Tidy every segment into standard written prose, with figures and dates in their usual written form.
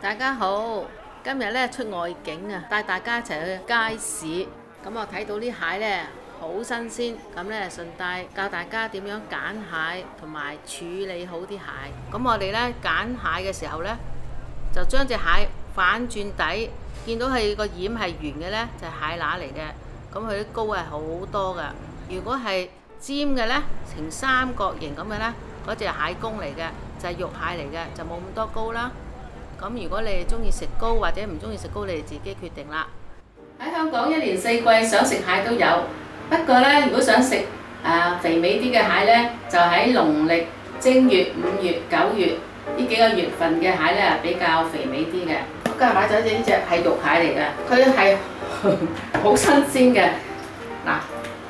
大家好，今日咧出外景啊，帶大家一齊去街市。咁我睇到啲蟹咧好新鮮，咁咧順帶教大家點樣揀蟹同埋處理好啲蟹。咁我哋咧揀蟹嘅時候咧，就將隻蟹反轉底，見到佢個掩係圓嘅咧，就係蟹乸嚟嘅。咁佢啲膏係好多噶。如果係尖嘅咧，呈三角形咁嘅咧，嗰隻蟹公嚟嘅，就係肉蟹嚟嘅，就冇咁多膏啦。咁如果你哋中意食膏或者唔中意食膏，你哋自己決定啦。喺香港一年四季想食蟹都有，不過呢，如果想食肥美啲嘅蟹呢，就喺農曆正月、5月、9月呢幾個月份嘅蟹呢比較肥美啲嘅。我今日買咗呢隻係肉蟹嚟嘅，佢係好新鮮嘅。嗱，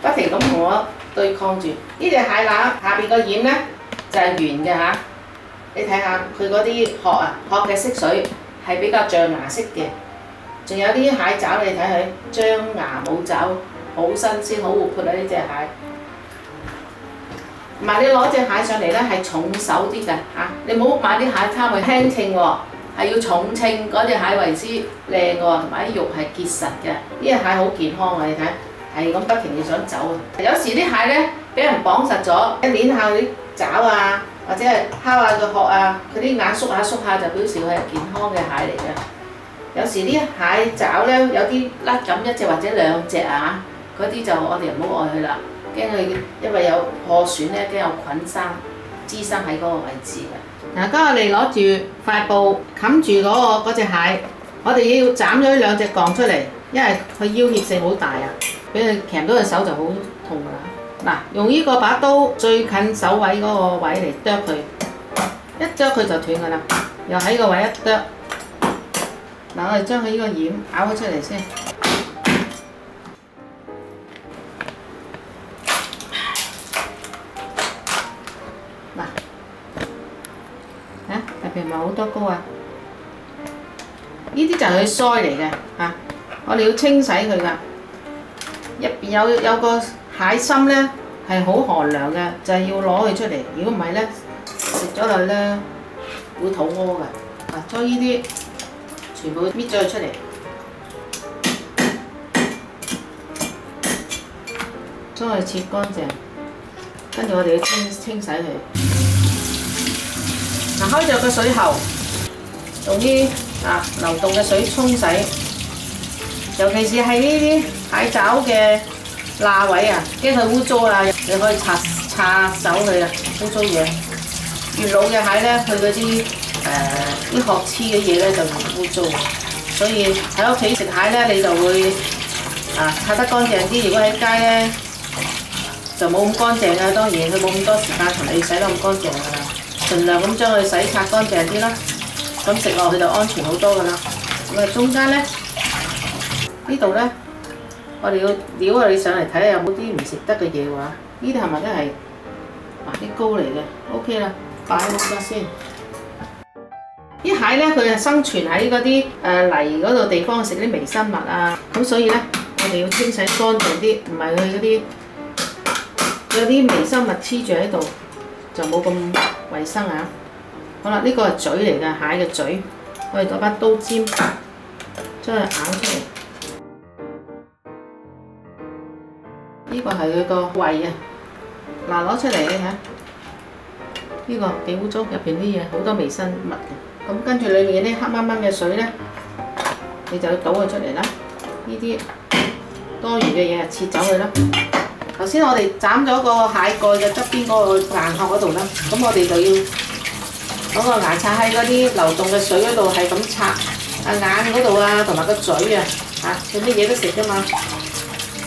不停咁同我對抗住呢隻蟹乸下邊個掩呢，就係圓嘅嚇。你睇下佢嗰啲殼啊，殼嘅色水係比較象牙色嘅，仲有啲蟹爪你睇佢張牙舞爪，好新鮮，好活潑啊！呢隻蟹，唔係你攞隻蟹上嚟咧係重手啲㗎嚇，你唔好買啲蟹貪佢輕稱喎，係要重稱嗰隻蟹為之靚喎，同埋啲肉係結實嘅。呢隻蟹好健康啊！你睇係咁不停要想走啊！有時啲蟹咧俾人綁實咗，一捏下佢啲爪啊〜或者係敲下個殼啊，佢啲眼縮下縮下就表示佢係健康嘅蟹嚟嘅。有時啲蟹爪咧有啲甩咁一隻或者兩隻啊，嗰啲就我哋唔好愛佢啦，驚佢因為有破損咧，驚有菌生滋生喺嗰個位置嘅。嗱，而家我哋攞住塊布冚住嗰隻蟹，我哋要斬咗呢兩隻槓出嚟，因為佢要挾性好大啊，俾佢鉗到隻手就好痛㗎啦。嗱，用呢個把刀最近手位嗰個位嚟剁佢，一剁佢就斷㗎啦。又喺個位一剁，嗱，我哋將佢呢個掩咬咗出嚟先。嗱，入邊咪好多膏啊！呢啲就係佢腮嚟嘅嚇，我哋要清洗佢㗎。入邊有個蟹心咧係好寒涼嘅，就係要攞佢出嚟。如果唔係咧，食咗落去咧會肚屙㗎。嗱，將呢啲全部搣咗佢出嚟，將佢切乾淨，跟住我哋要清洗佢。嗱，開著個水喉，用啲流動嘅水沖洗，尤其是係呢啲蟹爪嘅罅位啊，驚佢污糟啊，你可以擦手佢啊，污糟嘢。越老嘅蟹咧，佢嗰啲啲殼黐嘅嘢咧就越污糟，所以喺屋企食蟹咧，你就會擦得乾淨啲。如果喺街咧，就冇咁乾淨啊。當然佢冇咁多時間同你洗得咁乾淨㗎啦。盡量咁將佢洗擦乾淨啲啦，咁食落去就安全好多㗎啦。咁啊，中間咧呢度咧。我哋要撩下你上嚟睇下有冇啲唔食得嘅嘢喎。呢啲係咪都係啲膏嚟嘅 ？OK 啦，擺好咗先。啲蟹咧，佢係生存喺嗰啲泥嗰度地方食啲微生物啊，咁所以咧，我哋要清洗乾淨啲，唔係佢嗰啲有啲微生物黐住喺度，就冇咁衞生啊。好啦，呢個係嘴嚟嘅，蟹嘅嘴，我哋攞把刀尖將佢咬出嚟。呢個係佢個胃啊！嗱，攞出嚟你睇，呢個幾污糟，入邊啲嘢好多微生物嘅。咁跟住裏面啲黑掹掹嘅水咧，你就要倒佢出嚟啦。呢啲多餘嘅嘢就切走佢啦。頭先我哋斬咗個蟹蓋嘅側邊嗰個硬殼嗰度啦，咁我哋就要攞個牙刷喺嗰啲流動嘅水嗰度係咁刷眼嗰度啊，同埋個嘴啊，佢乜嘢都食㗎嘛。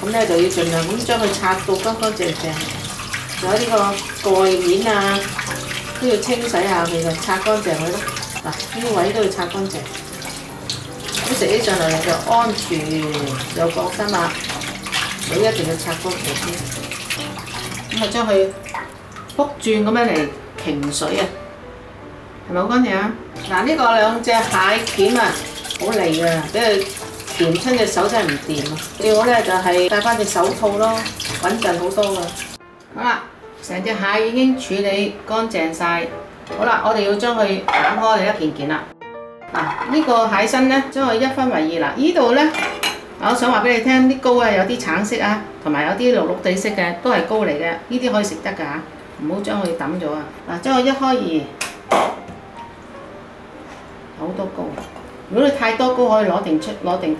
咁咧就要盡量咁將佢擦到乾乾淨淨，仲有呢個蓋面啊都要清洗下佢嘅，擦乾淨佢咯。嗱，呢個位都要擦乾淨，咁食起上嚟就安全又放心啦。你一定要擦乾淨先，咁啊將佢卜轉咁樣嚟擎水啊，係咪好乾淨啊？嗱，呢個兩隻蟹鉗啊，好利啊，俾佢鉗親隻手真係唔掂啊！最好咧就係戴翻隻手套咯，穩陣好多㗎。好啦，成隻蟹已經處理乾淨晒。好啦，我哋要將佢斬開一件件啦。嗱，呢個蟹身呢，將佢一分為二啦。呢度呢，我想話俾你聽，啲膏啊有啲橙色啊，同埋有啲綠綠地色嘅，都係膏嚟嘅。呢啲可以食得㗎嚇，唔好將佢抌咗啊！嗱，將佢一開二，好多膏。如果你太多膏，可以攞定啲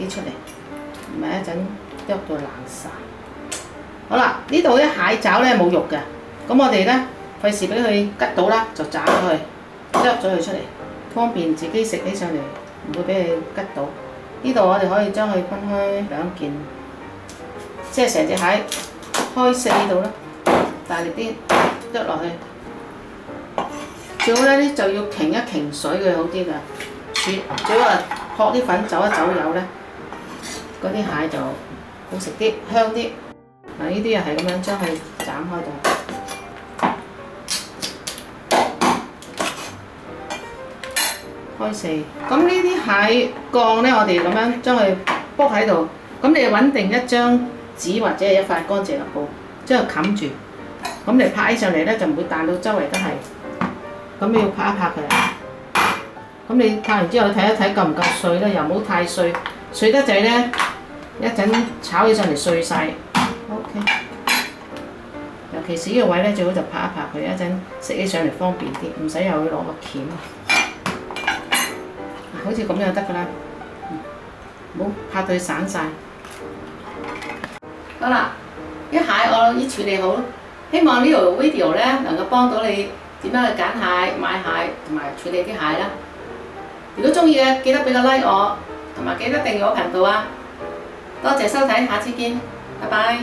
出嚟，唔係一陣剁到爛晒。好啦，呢度啲蟹爪咧冇肉嘅，咁我哋咧費事俾佢吉到啦，就斬咗佢，剁咗佢出嚟，方便自己食起上嚟，唔會俾佢吉到。呢度我哋可以將佢分開兩件，即係成隻蟹開四度啦，大力啲剁落去。最好咧就要擎一擎水佢好啲㗎，最好係撲啲粉走一走油咧，嗰啲蟹就好食啲，香啲。嗱，呢啲又係咁樣將佢斬開咗，開四。咁呢啲蟹鋼咧，我哋咁樣將佢卜喺度。咁你揾定一張紙或者係一塊乾淨嘅布，將佢冚住。咁你拍起上嚟咧，就唔會彈到周圍都係。咁你要拍一拍佢。咁你拍完之後睇一睇夠唔夠碎咧，又唔好太碎，碎得滯咧，一陣炒起上嚟碎晒。OK， 尤其是呢個位咧，最好就拍一拍佢，一陣食起上嚟方便啲，唔使又去攞個鉗。好似咁樣就得㗎啦，唔好拍到佢散晒。好啦，啲蟹我已經處理好，希望呢條 video 咧能夠幫到你點樣去揀蟹、買蟹同埋處理啲蟹啦。如果中意嘅，記得俾個 like 我，同埋記得訂閱我頻道啊！多謝收睇，下次見。拜拜。